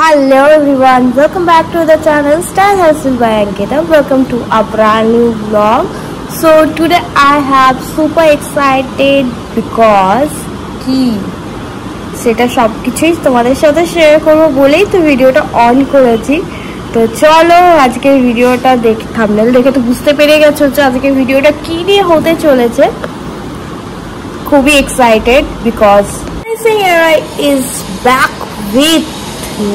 Hello everyone, welcome back to the channel Style Hustle by Ankita. Welcome to a brand new vlog. So today I have super excited because সেটা সবকিছুই তোমাদের সাথে share করবো বলেই তো ভিডিওটা on করেছি। তো চলো আজকের ভিডিওটা দেখে থাম্বনেল দেখে তো বুঝতে পেরে গেছো যে আজকের ভিডিওটা কি নিয়ে হতে চলেছে। খুবই excited because Hani Singh is back with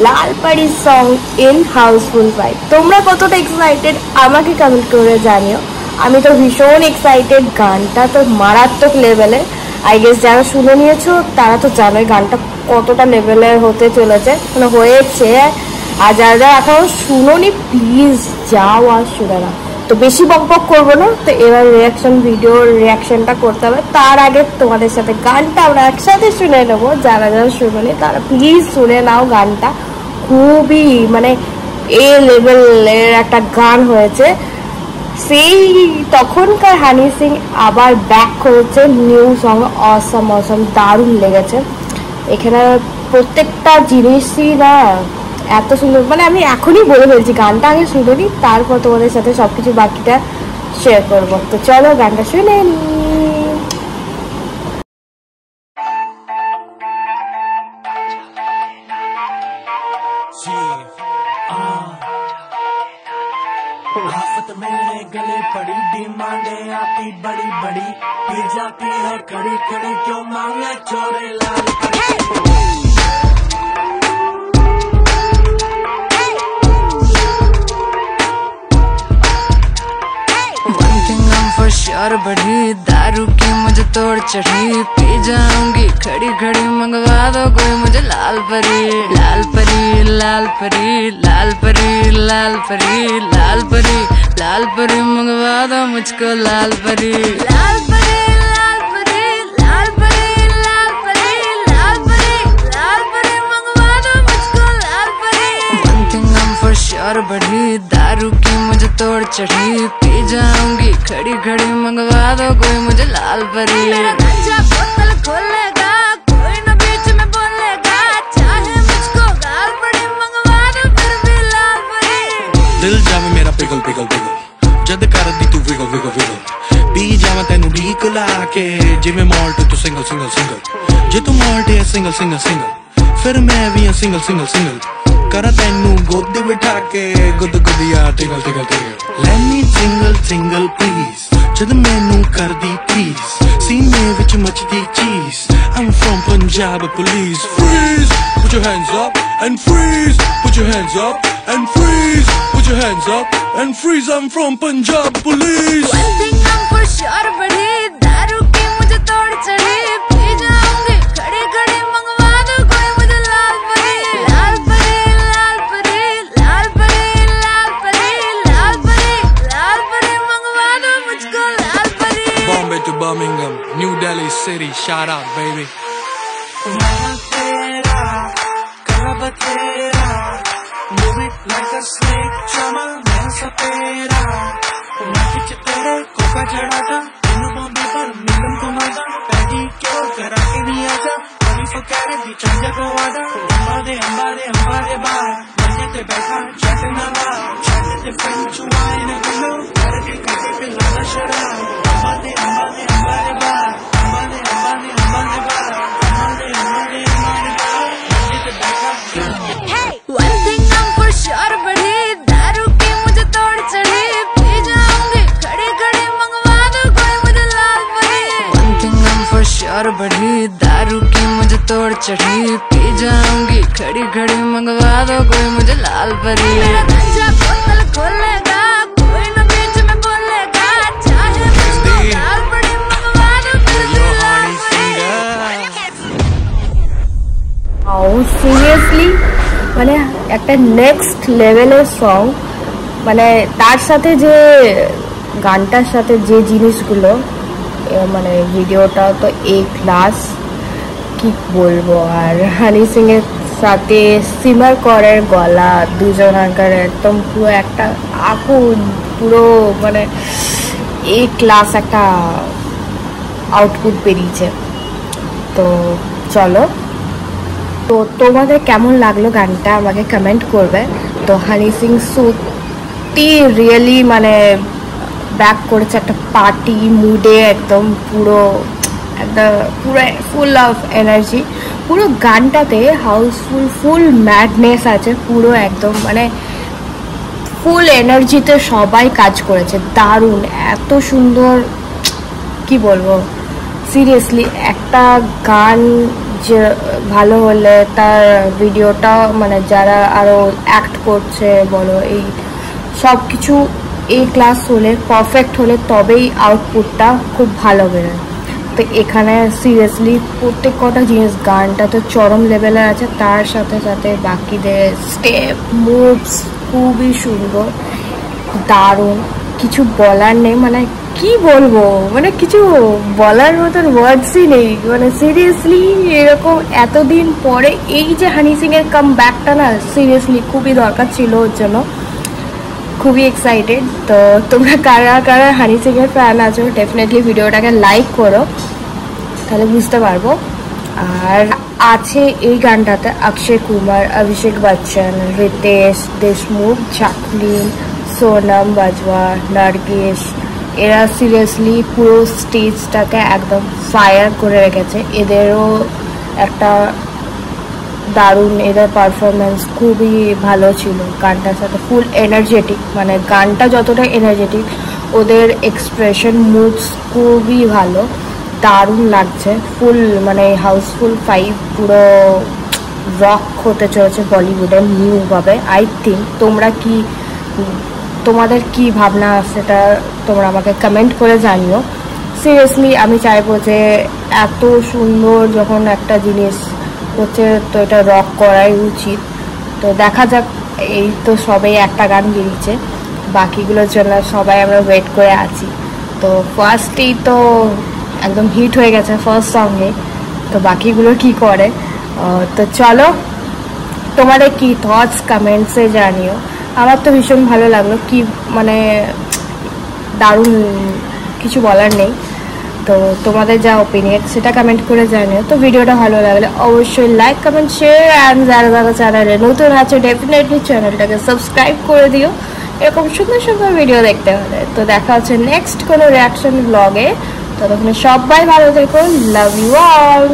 লাল পাড়ি সং ইন হাউসফুল ভাইব। তোমরা কতটা এক্সাইটেড আমাকে কমেন্ট করে জানিও। আমি তো ভীষণ এক্সাইটেড, গানটা তো মারাত্মক লেভেলের। আই গেস যারা শুনে নিয়েছো তারা তো জানোই গানটা কতটা লেভেলের হতে চলেছে, মানে হয়েছে। আর যারা যারা এখনো শুনোনি প্লিজ যাও আর শুনে না। তো বেশি বকবক করবো না, তো এবার ভিডিওর রিয়াকশনটা করতে হবে। তার আগে তোমাদের সাথে গানটা আমরা একসাথে শুনে নেবো। যারা যারা শুনোনি তারা প্লিজ শুনে নাও। গানটা খুবই মানে এ লেভেলের একটা গান হয়েছে। সেই তখনকার হানি সিং আবার ব্যাক করেছে নিউ সং। অসম দারুণ লেগেছে। এখানে প্রত্যেকটা জিনিসই না এত সুন্দর, মানে আমি এখনই বলে ফেলছি গানটা আগে শুনে নিই, তারপর তোমাদের সাথে সবকিছু বাকিটা শেয়ার করবো। তো চলো গানটা শুনে নিই। आफत मेरे गले पड़ी, डिमांडे आती बड़ी बड़ी, पी जाती है खड़ी खड़ी, क्यों मांगे चोरे लाल परी। One thing I'm for sure बढ़ी, दारू की मुझे तोड़ चढ़ी, पी जाऊंगी खड़ी खड़ी, मंगवा दो कोई मुझे लाल परी। लाल परी लाल परी लाल परी लाल परी लाल परी लाल परी, मंगवा दो मुझको लाल परी। लाल परी लाल परी लाल परी लाल परी लाल परी लाल परी, मंगवा दो मुझको लाल परी। One thing I'm for sure बढ़ी, दारू की मुझे तोड़ चढ़ी, पी जाऊंगी खड़ी खड़ी, मंगवा दो कोई मुझे लाल परी। मेरा गंजा बोतल खोलेगा कोई न बीच में बोलेगा, चाहे मुझको गाल पड़ी, मंगवा दो फिर भी लाल परी। दिल जावे मेरा पिघल पिघल पिघल, जद कर दी तू विगल विगल विगल, पी जावा तेनू ढीक ला के, जिवें मॉल्ट तू सिंगल सिंगल सिंगल, जे तू मॉल्ट है सिंगल सिंगल सिंगल, फिर मैं भी हां सिंगल सिंगल सिंगल, करा तेनू गोदी बिठा के गुद गुदिया टिगल टिगल टिगल। Let me single single please, जद मैनू कर दी प्लीज, सीने विच मचदी चीज। I'm from Punjab police, freeze, put your hands up and freeze, put your hands up and freeze, put your hands up and freeze. I'm from Punjab police. One thing I'm for sure बढ़ी, दारू की मुझे तोड़ चढ़ी, P जाऊंगी खड़ी खड़ी, मंगवा दो कोई मुझे लाल परी। लाल परी लाल परी लाल परी लाल परी लाल परी लाल परी, मंगवा दो मुझको लाल परी। Bombay to Birmingham, New Delhi city, shout out baby. मैं तेरा कब तेरा, move it like a snake, चमल मैं सपेरा, मैं खिंच तेरे कोका चढ़ाता, इन बॉम्बे पर मिलन घुमाता, पैगी क्यों करा के नहीं आजा, अभी फुकारे दी चंजा को वादा, अंबारे अंबारे अंबारे बार, मजे ते बैठा चट ना बार, चट ते फ्रेंच वाइन पिलो, करके काटे पे लाना शरा, अंबारे अंबारे अंबारे बार, अंबारे अंबारे अंबारे बार, अंबारे अंबारे अंबारे बार, मजे ते बैठा। Hey, one thing I'm for sure बढ़ी, दारू की मुझे तोड़ चढ़ी, पी जाऊंगी खड़ी खड़ी, मंगवा दो कोई मुझे लाल परी। One thing I'm for sure बढ़ी, दारू की मुझे तोड़ चढ़ी, पी जाऊंगी खड़ी खड़ी, मंगवा दो कोई मुझे लाल परी। मेरा गंजा बोतल खोलेगा कोई न बीच में बोलेगा, चाहे मुझको लाल पड़ी, मंगवा दो फिर भी लाल परी। সিরিয়াসলি মানে একটা নেক্সট লেভেলের সং, মানে তার সাথে যে গানটার সাথে যে জিনিসগুলো, মানে ভিডিওটা তো এ ক্লাস, কি বলবো। আর হানি সিং এর সাথে সিমার করের গলা, দুজনাকার একদম পুরো একটা আগুন, পুরো মানে এ ক্লাস একটা আউটপুট বেরিয়েছে। তো চলো তো তোমাদের কেমন লাগলো গানটা আমাকে কমেন্ট করবে। তো হানি সিং সত্যি রিয়েলি মানে ব্যাক করেছে একটা পার্টি মুডে, একদম পুরো ফুল অফ এনার্জি। পুরো গানটাতে হাউসফুল ফুল ম্যাডনেস আছে, পুরো একদম মানে ফুল এনার্জিতে সবাই কাজ করেছে, দারুণ, এত সুন্দর, কি বলবো। সিরিয়াসলি একটা গান যে ভালো হলে তার ভিডিওটা মানে যারা আরও অ্যাক্ট করছে বলো, এই সব কিছু এই ক্লাস হলে পারফেক্ট হলে তবেই আউটপুটটা খুব ভালো বেরোয়। তো এখানে সিরিয়াসলি প্রত্যেক কটা জিনিস, গানটা তো চরম লেভেলের আছে, তার সাথে সাথে বাকিদের স্টেপ মুভস খুবই সুন্দর, দারুণ, কিছু বলার নেই। মানে কি বলবো, মানে কিছু বলার মতন ওয়ার্ডসই নেই। মানে সিরিয়াসলি এরকম এতদিন পরে এই যে হানি সিংয়ের কাম ব্যাকটা না, সিরিয়াসলি খুবই দরকার ছিল ওর জন্য। খুবই এক্সাইটেড। তো তোমরা কারা কারা হানি সিংয়ের ফ্যান আছো ডেফিনেটলি ভিডিওটাকে লাইক করো, তাহলে বুঝতে পারবো। আর আছে এই গানটাতে অক্ষয় কুমার, অভিষেক বচ্চন, রিতেশ দেশমুখ, জ্যাকলিন, সোনম বাজওয়া, নার্গিস, এরা সিরিয়াসলি পুরো স্টেজটাকে একদম ফায়ার করে রেখেছে। এদেরও একটা দারুণ, এদের পারফরমেন্স খুবই ভালো ছিল গানটার সাথে, ফুল এনার্জেটিক। মানে গানটা যতটা এনার্জেটিক, ওদের এক্সপ্রেশন মুভস খুবই ভালো, দারুণ লাগছে। ফুল মানে হাউসফুল 5 পুরো রক হতে চলেছে বলিউডের নিউভাবে আই থিঙ্ক। তোমাদের কি ভাবনা সেটা তোমরা আমাকে কমেন্ট করে জানিও। সিরিয়াসলি আমি চাইবো যে এত সুন্দর যখন একটা জিনিস হচ্ছে তো এটা রক করাই উচিত। তো দেখা যাক, এই তো সবাই একটা গান বেরিয়েছে, বাকিগুলোর জন্য সবাই আমরা ওয়েট করে আছি। তো ফার্স্টেই তো একদম হিট হয়ে গেছে ফার্স্ট সঙ্গে, তো বাকিগুলো কি করে। তো চলো তোমাদের কি থটস কমেন্টসে জানিও। আমার তো ভীষণ ভালো লাগলো, কি মানে দারুণ, কিছু বলার নেই। তো তোমাদের যা ওপিনিয়ন সেটা কমেন্ট করে জানিও। তো ভিডিওটা ভালো লাগলে অবশ্যই লাইক কমেন্ট শেয়ার, অ্যান্ড যারা যারা চ্যানেলে নতুন আছে ডেফিনেটলি চ্যানেলটাকে সাবস্ক্রাইব করে দিও এরকম সুন্দর সুন্দর ভিডিও দেখতে হলে। তো দেখা হচ্ছে নেক্সট কোনো রিয়াকশন ব্লগে, ততক্ষণে সবাই ভালো থেকো, লাভ ইউ অল।